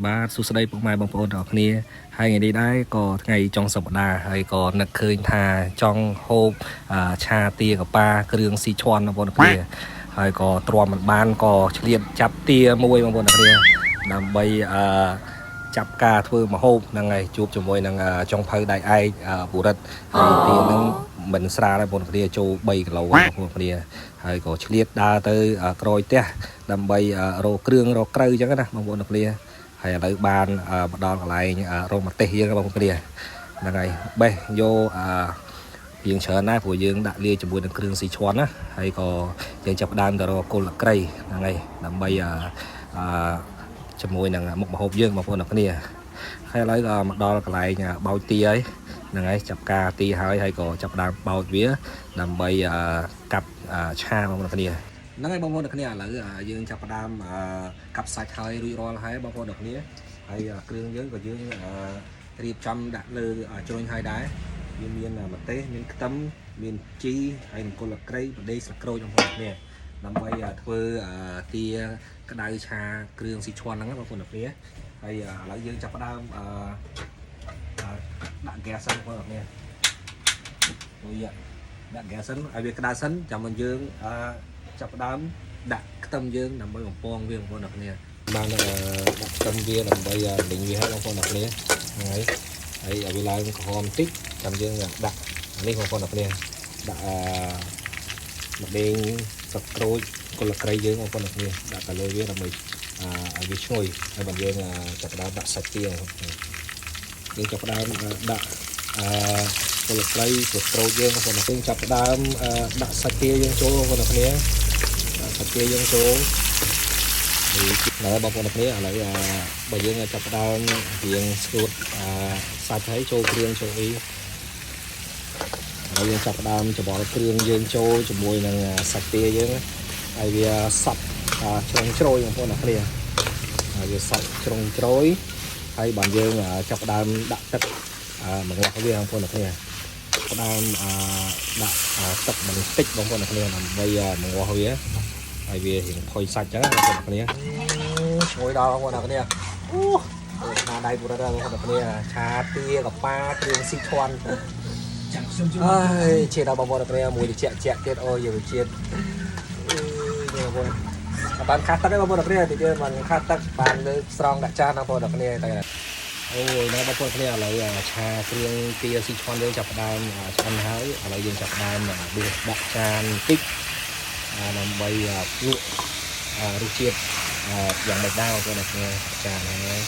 បាទសួស្តីពុកម៉ែបងប្អូនទាំងអស់គ្នាហើយថ្ងៃនេះដែរក៏ថ្ងៃចុងសប្តាហ៍ហើយក៏នឹកឃើញថាចង់ហូបឆាទាកប៉ាគ្រឿងស៊ីឈ័ន់បងប្អូនទាំងគ្នាហើយក៏ទ្រាំមិនបានក៏ឆ្លៀតចាប់ទាមួយបងប្អូនទាំងគ្នាដើម្បីចាប់ការធ្វើម្ហូបហ្នឹងហើយជួបជាមួយនឹងចុងភៅដៃឯកបុរិតហើយទាហ្នឹងមិនស្រាលទេបងប្អូនគ្នាចូល3គីឡូបងប្អូនគ្នាហើយក៏ឆ្លៀតដើរទៅក្រោយផ្ទះដើម្បីរកគ្រឿងរកក្រៅអញ្ចឹងណាបងប្អូនគ្នាហើយឥឡូវបានមកដល់កន្លែងរោងម្ទេសយើងបងប្អូនគ្នាហ្នឹងហើយបេះយកយើងច្រើនណាស់ព្រោះយើងដាក់លាយជាមួយនឹងគ្រឿងស៊ីឈ័ន់ណាហើយក៏យើងចាប់ផ្ដើមទៅរកគល់ក្រៃហ្នឹងហើយដើម្បីជាមួយនឹងមុខម្ហូបយើងបងប្អូនគ្នាហើយឥឡូវក៏មកដល់កន្លែងបោចទាហើយហ្នឹងហើយចាប់ការទាហើយក៏ចាប់ផ្ដើមបោចវាដើម្បីកាប់ឆាបងប្អូនគ្នាហ្នឹងហើយបងប្អូនគ្នាឥឡូវយើងចាប់ផ្ដើមកាប់សាច់ហើយរួចរាល់ហើយបងប្អូនគ្នាហើយគ្រឿងយើងក៏យើងរៀបចំដាក់លើជ្រុញហើយដែរវាមានម្ទេសមានខ្ទឹមមានជីហើយនឹងគល់ក្រៃបដិស្លឹកក្រូចបងប្អូនគ្នាដើម្បីធ្វើទាក្តៅឆាគ្រឿងស៊ីឈ័ន់ហ្នឹងបងប្អូនគ្នាហើយឥឡូវយើងចាប់ផ្ដើមដាក់ហ្គាសសិនបងប្អូនគ្នារួចដាក់ហ្គាសសិនឲ្យវាក្តៅសិនចាំមកយើងចាប់ផ្ដើមដាក់ខ្ទឹមយើងដើម្បីបំពងវាបងប្អូនគ្នាបានដាក់ខ្ទឹមវាដើម្បីលីងវាឲ្យបងប្អូនគ្នាហ្នឹងហើយឲ្យវាឡើងក្រហមបន្តិចចាំយើងដាក់នេះបងប្អូនគ្នាដាក់ម្ដេងស្លឹកក្រូចគល់ក្រៃយើងបងប្អូនគ្នាដាក់ទៅលើវាដើម្បីឲ្យវាឈ្ងុយហើយបើយើងចាប់ផ្ដើមដាក់សាច់ទាយើងចាប់ផ្ដើមដាក់គល់ក្រៃស្លឹកក្រូចយើងបងប្អូនយើងចាប់ផ្ដើមដាក់សាច់ទាយើងចូលបងប្អូនគ្នាសាច់ទាយើងចូលហើយបងប្អូនគ្នាឥឡូវបើយើងចាប់ផ្ដើមរៀងស្ងួតសាច់ហើយចូលគ្រឿងចូលអីហើយយើងចាប់ផ្ដើមច្របល់គ្រឿងយើងចូលជាមួយនឹងសាច់ទាយើងហើយវាសប់ជ្រុងជ្រោយបងប្អូនគ្នាហើយវាសប់ជ្រុងជ្រោយហើយបានយើងចាប់ផ្ដើមដាក់ទឹកមកងាស់វាបងប្អូនគ្នាផ្ដើមដាក់ទឹកបន្តិចបងប្អូនគ្នាដើម្បីមកងាស់វាហើយវារៀងផុយសាច់ចឹងបងប្អូនគ្នាឈ្ងុយដល់បងប្អូនគ្នាអូស្នាដៃបុរិតបងប្អូនគ្នាឆាទាកប៉ាគ្រឿងស៊ីឈ័ន់ចាំខ្ញុំជួយអើយជាដល់បងប្អូនគ្នាមួយតិចទៀតអូយជាតិបងប្អូនបានខាត់ទឹកទេបងប្អូនគ្នាតិចទៀតបានខាត់ទឹកបានលើស្រង់ដាក់ចានបងប្អូនគ្នាតែអូយណាបងប្អូនគ្នាឥឡូវឆាគ្រឿងទាស៊ីឈ័ន់យើងចាប់ផ្ដើមឆ្អិនហើយឥឡូវយើងចាប់ផ្ដើមដាក់ចានបន្តិចដើម្បីលក់រសជាតិយ៉ាងម៉េចដែរបងប្អូនគ្នាចានហ្នឹង